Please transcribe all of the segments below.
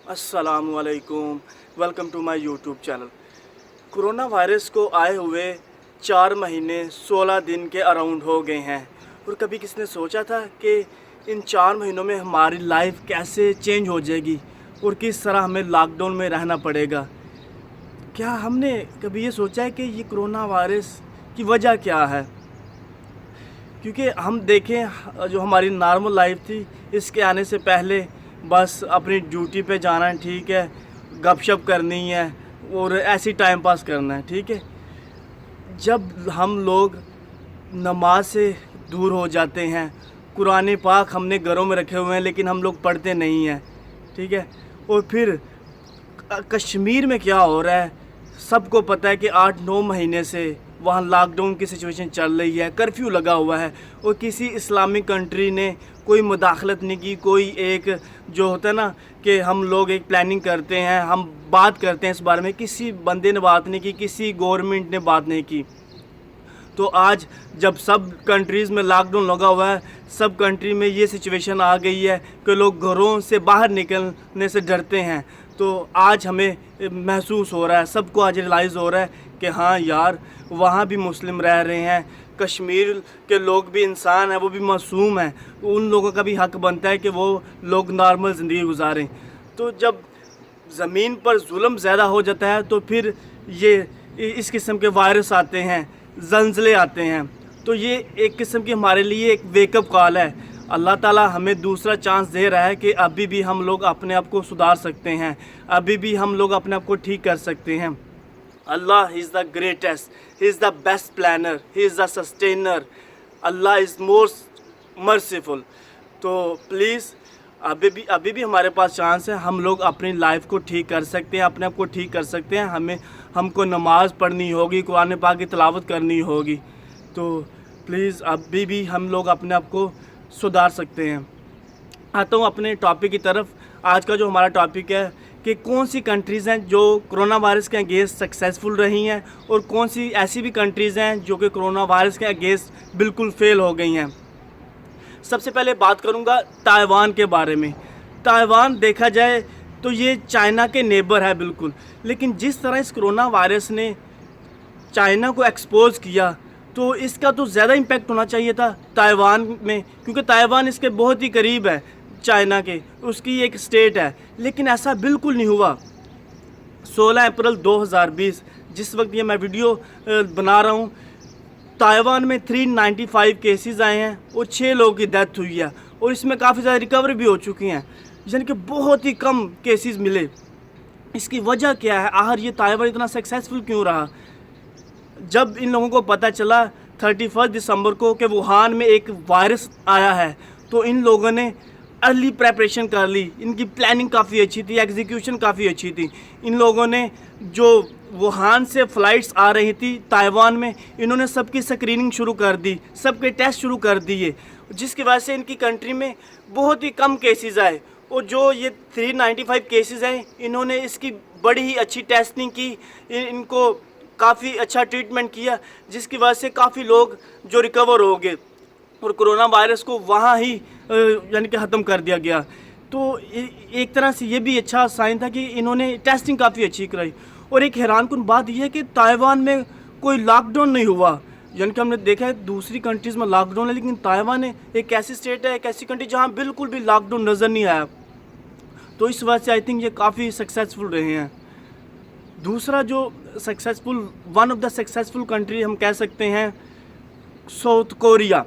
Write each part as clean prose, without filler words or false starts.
अस्सलामुअलैकुम, welcome to my YouTube channel. Coronavirus को आए हुए 4 महीने 16 दिन के अराउंड हो गए हैं और कभी किसने सोचा था कि इन 4 महीनों में हमारी लाइफ कैसे चेंज हो जाएगी और किस तरह हमें लॉकडाउन में रहना पड़ेगा। क्या हमने कभी ये सोचा है कि ये कोरोना वायरस की वजह क्या है? क्योंकि हम देखें जो हमारी नॉर्मल लाइफ थी इसके आने से पहले बस अपनी ड्यूटी पे जाना है, ठीक है, गपशप करनी है और ऐसी टाइम पास करना है, ठीक है। जब हम लोग नमाज से दूर हो जाते हैं, कुरान पाक हमने घरों में रखे हुए हैं लेकिन हम लोग पढ़ते नहीं हैं, ठीक है। और फिर कश्मीर में क्या हो रहा है सबको पता है कि 8-9 महीने से वहाँ लॉकडाउन की सिचुएशन चल रही है, कर्फ्यू लगा हुआ है और किसी इस्लामिक कंट्री ने कोई मुदाखलत नहीं की। कोई एक जो होता है ना कि हम लोग एक प्लानिंग करते हैं, हम बात करते हैं इस बारे में, किसी बंदे ने बात नहीं की, किसी गवर्नमेंट ने बात नहीं की। तो आज जब सब कंट्रीज़ में लॉकडाउन लगा हुआ है, सब कंट्री में ये सिचुएशन आ गई है कि लोग घरों से बाहर निकलने से डरते हैं। तो आज हमें महसूस हो रहा है, सबको आज रियलाइज़ हो रहा है कि हाँ यार, वहाँ भी मुस्लिम रह रहे हैं, कश्मीर के लोग भी इंसान हैं, वो भी मासूम हैं, उन लोगों का भी हक़ बनता है कि वो लोग नॉर्मल ज़िंदगी गुजारें। तो जब ज़मीन पर जुल्म ज़्यादा हो जाता है तो फिर ये इस किस्म के वायरस आते हैं, ज़लज़ले आते हैं। तो ये एक किस्म की हमारे लिए एक वेकअप कॉल है। अल्लाह ताला हमें दूसरा चांस दे रहा है कि अभी भी हम लोग अपने आप को सुधार सकते हैं, अभी भी हम लोग अपने आप को ठीक कर सकते हैं। Allah is the greatest, He is the best planner, He is the sustainer, Allah is most merciful। तो प्लीज़ अभी भी हमारे पास चांस है, हम लोग अपनी लाइफ को ठीक कर सकते हैं, अपने आप को ठीक कर सकते हैं। हमको नमाज़ पढ़नी होगी, कुरान पाक की तिलावत करनी होगी। तो प्लीज़ अभी भी हम लोग अपने आप को सुधार सकते हैं। आता हूँ अपने टॉपिक की तरफ। आज का जो हमारा टॉपिक है कि कौन सी कंट्रीज़ हैं जो कोरोना वायरस के अगेंस्ट सक्सेसफुल रही हैं और कौन सी ऐसी भी कंट्रीज़ हैं जो कि कोरोना वायरस के अगेंस्ट बिल्कुल फेल हो गई हैं। सबसे पहले बात करूंगा ताइवान के बारे में। ताइवान देखा जाए तो ये चाइना के नेबर है बिल्कुल, लेकिन जिस तरह इस कोरोना वायरस ने चाइना को एक्सपोज किया तो इसका तो ज़्यादा इम्पैक्ट होना चाहिए था ताइवान में, क्योंकि ताइवान इसके बहुत ही करीब है चाइना के, उसकी एक स्टेट है। लेकिन ऐसा बिल्कुल नहीं हुआ। 16 अप्रैल 2020 जिस वक्त ये मैं वीडियो बना रहा हूँ, ताइवान में 395 केसेस आए हैं और 6 लोगों की डेथ हुई है और इसमें काफ़ी ज़्यादा रिकवरी भी हो चुकी हैं, यानी कि बहुत ही कम केसेस मिले। इसकी वजह क्या है? आखिर ये ताइवान इतना सक्सेसफुल क्यों रहा? जब इन लोगों को पता चला 31 दिसंबर को कि वुहान में एक वायरस आया है, तो इन लोगों ने अर्ली प्रेपरेशन कर ली। इनकी प्लानिंग काफ़ी अच्छी थी, एग्जीक्यूशन काफ़ी अच्छी थी। इन लोगों ने जो वुहान से फ़्लाइट्स आ रही थी ताइवान में, इन्होंने सबकी स्क्रीनिंग शुरू कर दी, सबके टेस्ट शुरू कर दिए, जिसकी वजह से इनकी कंट्री में बहुत ही कम केसेस आए। और जो ये 395 केसेस हैं, इन्होंने इसकी बड़ी ही अच्छी टेस्टिंग की, इनको काफ़ी अच्छा ट्रीटमेंट किया, जिसकी वजह से काफ़ी लोग जो रिकवर हो गए और कोरोना वायरस को वहाँ ही यानी कि ख़त्म कर दिया गया। तो एक तरह से ये भी अच्छा साइन था कि इन्होंने टेस्टिंग काफ़ी अच्छी कराई। और एक हैरानकुन बात यह है कि ताइवान में कोई लॉकडाउन नहीं हुआ, यानी कि हमने देखा है दूसरी कंट्रीज़ में लॉकडाउन है, लेकिन ताइवान एक ऐसी स्टेट है, एक ऐसी कंट्री जहाँ बिल्कुल भी लॉकडाउन नज़र नहीं आया। तो इस वजह से आई थिंक ये काफ़ी सक्सेसफुल रहे हैं। दूसरा जो successful, one of the successful country हम कह सकते हैं साउथ कोरिया।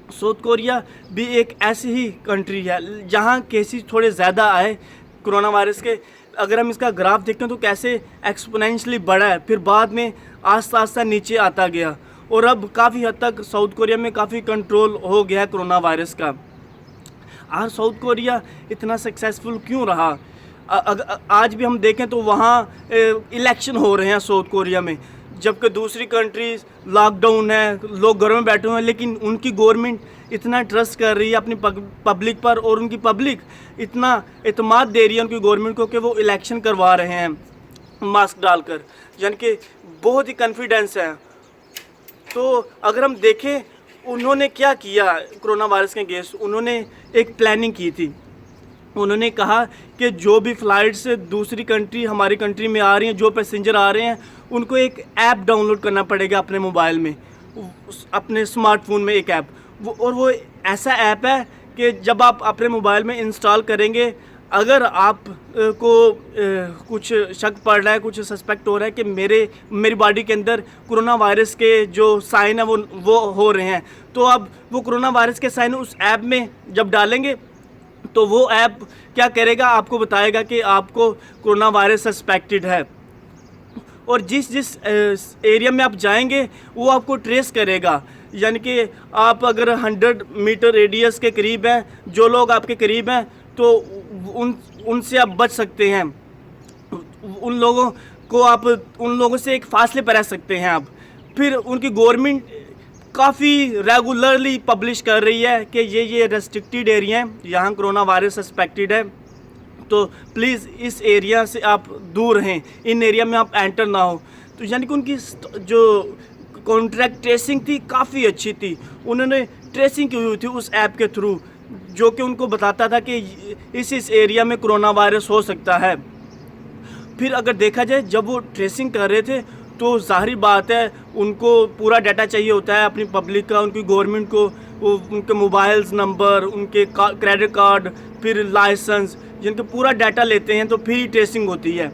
साउथ कोरिया भी एक ऐसी ही कंट्री है जहाँ केसेस थोड़े ज़्यादा आए कोरोना वायरस के। अगर हम इसका ग्राफ देखते हैं तो कैसे एक्सपोनेंशियली बढ़ा है, फिर बाद में आस्ता आस्ता नीचे आता गया और अब काफ़ी हद तक साउथ कोरिया में काफ़ी कंट्रोल हो गया है कोरोना वायरस का। आज साउथ कोरिया इतना सक्सेसफुल क्यों रहा? आज भी हम देखें तो वहाँ इलेक्शन हो रहे हैं साउथ कोरिया में, जबकि दूसरी कंट्रीज लॉकडाउन है, लोग घरों में बैठे हुए हैं, लेकिन उनकी गवर्नमेंट इतना ट्रस्ट कर रही है अपनी पब्लिक पर और उनकी पब्लिक इतना एतमाद दे रही है उनकी गवर्नमेंट को कि वो इलेक्शन करवा रहे हैं मास्क डालकर, यानी कि बहुत ही कॉन्फिडेंस है। तो अगर हम देखें उन्होंने क्या किया कोरोना वायरस के अगेंस्ट, उन्होंने एक प्लानिंग की थी। उन्होंने कहा कि जो भी फ़्लाइट से दूसरी कंट्री हमारी कंट्री में आ रही हैं, जो पैसेंजर आ रहे हैं, उनको एक ऐप डाउनलोड करना पड़ेगा अपने मोबाइल में, अपने स्मार्टफोन में एक ऐप। वो ऐसा ऐप है कि जब आप अपने मोबाइल में इंस्टॉल करेंगे, अगर आप को कुछ शक पड़ रहा है, कुछ सस्पेक्ट हो रहा है कि मेरी बॉडी के अंदर कोरोना वायरस के जो साइन है वो हो रहे हैं, तो अब वो कोरोना वायरस के साइन उस ऐप में जब डालेंगे तो वो ऐप क्या करेगा, आपको बताएगा कि आपको कोरोना वायरस सस्पेक्टेड है, और जिस एरिया में आप जाएंगे वो आपको ट्रेस करेगा। यानी कि आप अगर 100 मीटर रेडियस के करीब हैं, जो लोग आपके करीब हैं, तो उनसे आप बच सकते हैं, उन लोगों से एक फासले पर रह सकते हैं आप। फिर उनकी गवर्नमेंट काफ़ी रेगुलरली पब्लिश कर रही है कि ये रेस्ट्रिक्टेड एरिया हैं, यहाँ कोरोना वायरस सस्पेक्टेड है, तो प्लीज़ इस एरिया से आप दूर रहें, इन एरिया में आप एंटर ना हो। तो यानी कि उनकी जो कॉन्ट्रैक्ट ट्रेसिंग थी काफ़ी अच्छी थी, उन्होंने ट्रेसिंग की हुई थी उस ऐप के थ्रू, जो कि उनको बताता था कि इस एरिया में कोरोना वायरस हो सकता है। फिर अगर देखा जाए, जब वो ट्रेसिंग कर रहे थे तो ज़ाहिर बात है उनको पूरा डाटा चाहिए होता है अपनी पब्लिक का, उनकी गवर्नमेंट को, उनके मोबाइल्स नंबर, उनके क्रेडिट कार्ड, फिर लाइसेंस, जिनके पूरा डाटा लेते हैं तो फिर ही ट्रेसिंग होती है।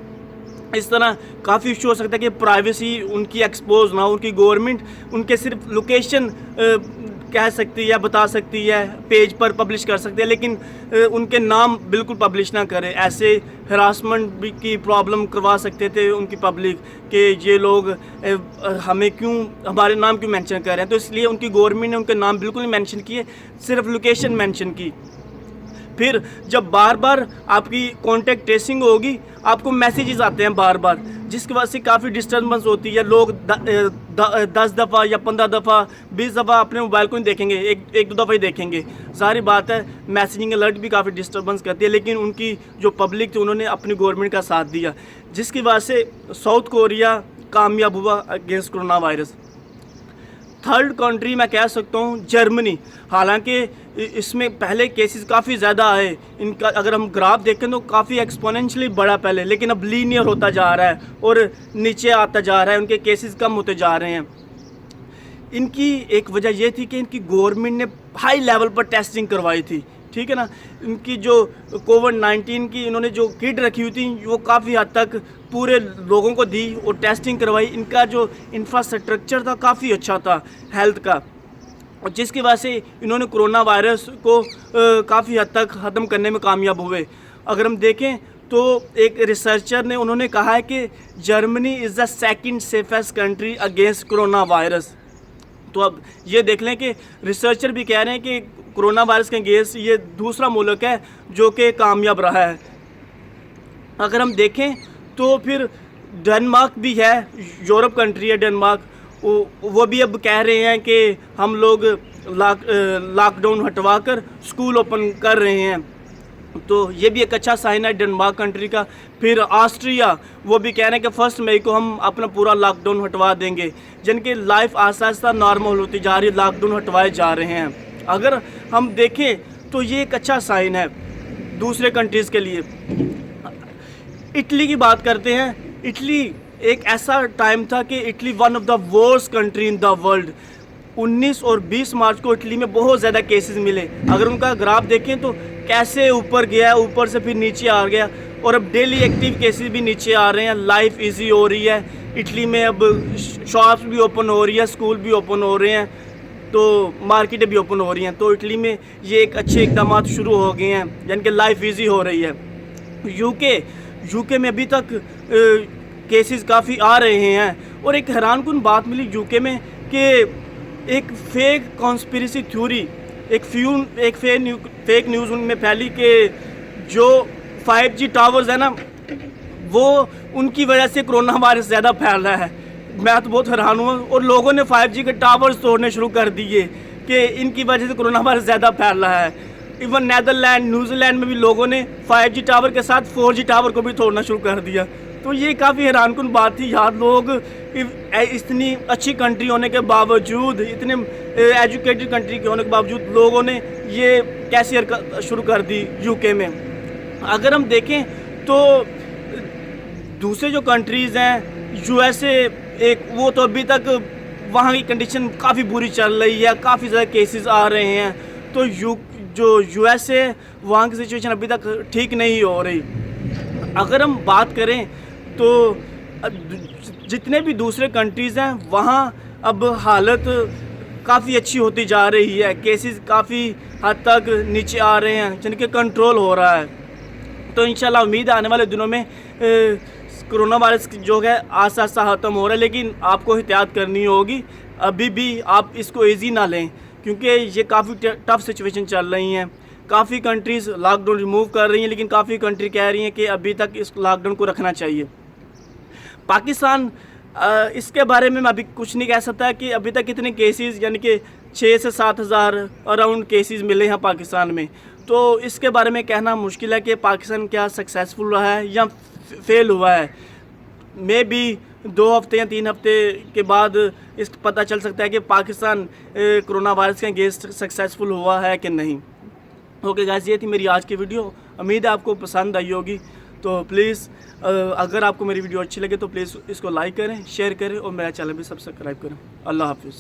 इस तरह काफ़ी इशू हो सकता है कि प्राइवेसी उनकी एक्सपोज ना हो, उनकी गवर्नमेंट उनके सिर्फ लोकेशन कह सकती है, बता सकती है, पेज पर पब्लिश कर सकती है, लेकिन उनके नाम बिल्कुल पब्लिश ना करे। ऐसे हरासमेंट की प्रॉब्लम करवा सकते थे उनकी पब्लिक कि ये लोग हमारे नाम क्यों मेंशन कर रहे हैं, तो इसलिए उनकी गवर्नमेंट ने उनके नाम बिल्कुल नहीं मेंशन किए, सिर्फ लोकेशन मेंशन की। फिर जब बार बार आपकी कॉन्टैक्ट ट्रेसिंग होगी, आपको मैसेजेस आते हैं बार बार, जिसकी वजह से काफ़ी डिस्टर्बेंस होती है। लोग 10 दफ़ा या 15 दफ़ा 20 दफ़ा अपने मोबाइल को नहीं देखेंगे, एक दो दफ़ा ही देखेंगे। सारी बात है, मैसेजिंग अलर्ट भी काफ़ी डिस्टर्बेंस करती है, लेकिन उनकी जो पब्लिक थी उन्होंने अपनी गवर्नमेंट का साथ दिया, जिसकी वजह से साउथ कोरिया कामयाब हुआ against corona virus. Third country मैं कह सकता हूँ जर्मनी, हालांकि इसमें पहले केसेस काफ़ी ज़्यादा आए, इनका अगर हम ग्राफ देखें तो काफ़ी एक्सपोनेंशियली बढ़ा पहले, लेकिन अब लीनियर होता जा रहा है और नीचे आता जा रहा है, उनके केसेस कम होते जा रहे हैं। इनकी एक वजह यह थी कि इनकी गवर्नमेंट ने हाई लेवल पर टेस्टिंग करवाई थी, ठीक है ना। इनकी जो कोविड-19 की इन्होंने जो किट रखी हुई थी वो काफ़ी हद तक पूरे लोगों को दी और टेस्टिंग करवाई। इनका जो इंफ्रास्ट्रक्चर था काफ़ी अच्छा था हेल्थ का, और जिसकी वजह से इन्होंने कोरोना वायरस को काफ़ी हद तक ख़त्म करने में कामयाब हुए। अगर हम देखें तो एक रिसर्चर ने उन्होंने कहा है कि Germany is the second safest country against corona virus. तो अब ये देख लें कि रिसर्चर भी कह रहे हैं कि कोरोना वायरस के अगेंस्ट ये दूसरा मुल्क है जो कि कामयाब रहा है। अगर हम देखें तो फिर डेनमार्क भी है, यूरोप कंट्री है डेनमार्क, वो भी अब कह रहे हैं कि हम लोग लॉकडाउन हटवा कर स्कूल ओपन कर रहे हैं, तो ये भी एक अच्छा साइन है डेनमार्क कंट्री का। फिर ऑस्ट्रिया, वो भी कह रहे हैं कि 1 मई को हम अपना पूरा लॉकडाउन हटवा देंगे, जिनकी लाइफ आस्ता आस्ता नॉर्मल होती जा रही है, लॉकडाउन हटवाए जा रहे हैं। अगर हम देखें तो ये एक अच्छा साइन है दूसरे कंट्रीज़ के लिए। इटली की बात करते हैं। इटली एक ऐसा टाइम था कि Italy one of the worst country in the world. 19 और 20 मार्च को इटली में बहुत ज़्यादा केसेस मिले। अगर उनका ग्राफ देखें तो कैसे ऊपर गया, ऊपर से फिर नीचे आ गया, और अब डेली एक्टिव केसेस भी नीचे आ रहे हैं। लाइफ इजी हो रही है इटली में, अब शॉप्स भी ओपन हो रही है, स्कूल भी ओपन हो रहे हैं, तो मार्केटें भी ओपन हो रही हैं। तो इटली में ये एक अच्छे इकदाम शुरू हो गए हैं, यानी कि लाइफ इजी हो रही है। यूके में अभी तक केसेस काफ़ी आ रहे हैं, और एक हैरानकुन बात मिली यूके में कि एक फेक कॉन्स्पिरेसी थ्योरी, एक फेक न्यूज़ उनमें फैली कि जो 5G टावर्स है ना, वो उनकी वजह से कोरोना वायरस ज़्यादा फैल रहा है। मैं तो बहुत हैरान हुआ, और लोगों ने 5G के टावर्स तोड़ने शुरू कर दिए कि इनकी वजह से कोरोना वायरस ज़्यादा फैल रहा है। इवन नेदरलैंड, न्यूजीलैंड में भी लोगों ने 5G टावर के साथ 4G टावर को भी तोड़ना शुरू कर दिया। तो ये काफ़ी हैरानकुन बात थी। यार, लोग इतनी अच्छी कंट्री होने के बावजूद, इतने एजुकेटेड कंट्री के होने के बावजूद, लोगों ने ये कैसी हरकत शुरू कर दी यूके में। अगर हम देखें तो दूसरे जो कंट्रीज़ हैं, यूएसए एक, वो तो अभी तक वहाँ की कंडीशन काफ़ी बुरी चल रही है, काफ़ी ज़्यादा केसेस आ रहे हैं। तो जो यूएसए, वहाँ की सिचुएशन अभी तक ठीक नहीं हो रही। अगर हम बात करें तो जितने भी दूसरे कंट्रीज़ हैं, वहाँ अब हालत काफ़ी अच्छी होती जा रही है, केसेस काफ़ी हद तक नीचे आ रहे हैं, जिनके कंट्रोल हो रहा है। तो इंशाल्लाह उम्मीद है आने वाले दिनों में कोरोना वायरस जो है आस्ता आस्ता ख़त्म हो रहा है, लेकिन आपको एहतियात करनी होगी। अभी भी आप इसको ईजी ना लें, क्योंकि ये काफ़ी टफ सिचुएशन चल रही हैं। काफ़ी कंट्रीज़ लॉकडाउन रिमूव कर रही हैं, लेकिन काफ़ी कंट्री कह रही हैं कि अभी तक इस लॉकडाउन को रखना चाहिए। पाकिस्तान इसके बारे में मैं अभी कुछ नहीं कह सकता कि अभी तक कितने केसेस, यानी कि 6 से 7 हज़ार अराउंड केसेस मिले हैं पाकिस्तान में। तो इसके बारे में कहना मुश्किल है कि पाकिस्तान क्या सक्सेसफुल रहा है या फेल हुआ है। मे बी 2 हफ्ते या 3 हफ्ते के बाद इस पता चल सकता है कि पाकिस्तान कोरोना वायरस के अगेंस्ट सक्सेसफुल हुआ है कि नहीं। ओके गाइस, ये थी मेरी आज की वीडियो। उम्मीद है आपको पसंद आई होगी। तो प्लीज़ अगर आपको मेरी वीडियो अच्छी लगे तो प्लीज़ इसको लाइक करें, शेयर करें और मेरा चैनल भी सब्सक्राइब करें। अल्लाह हाफिज़।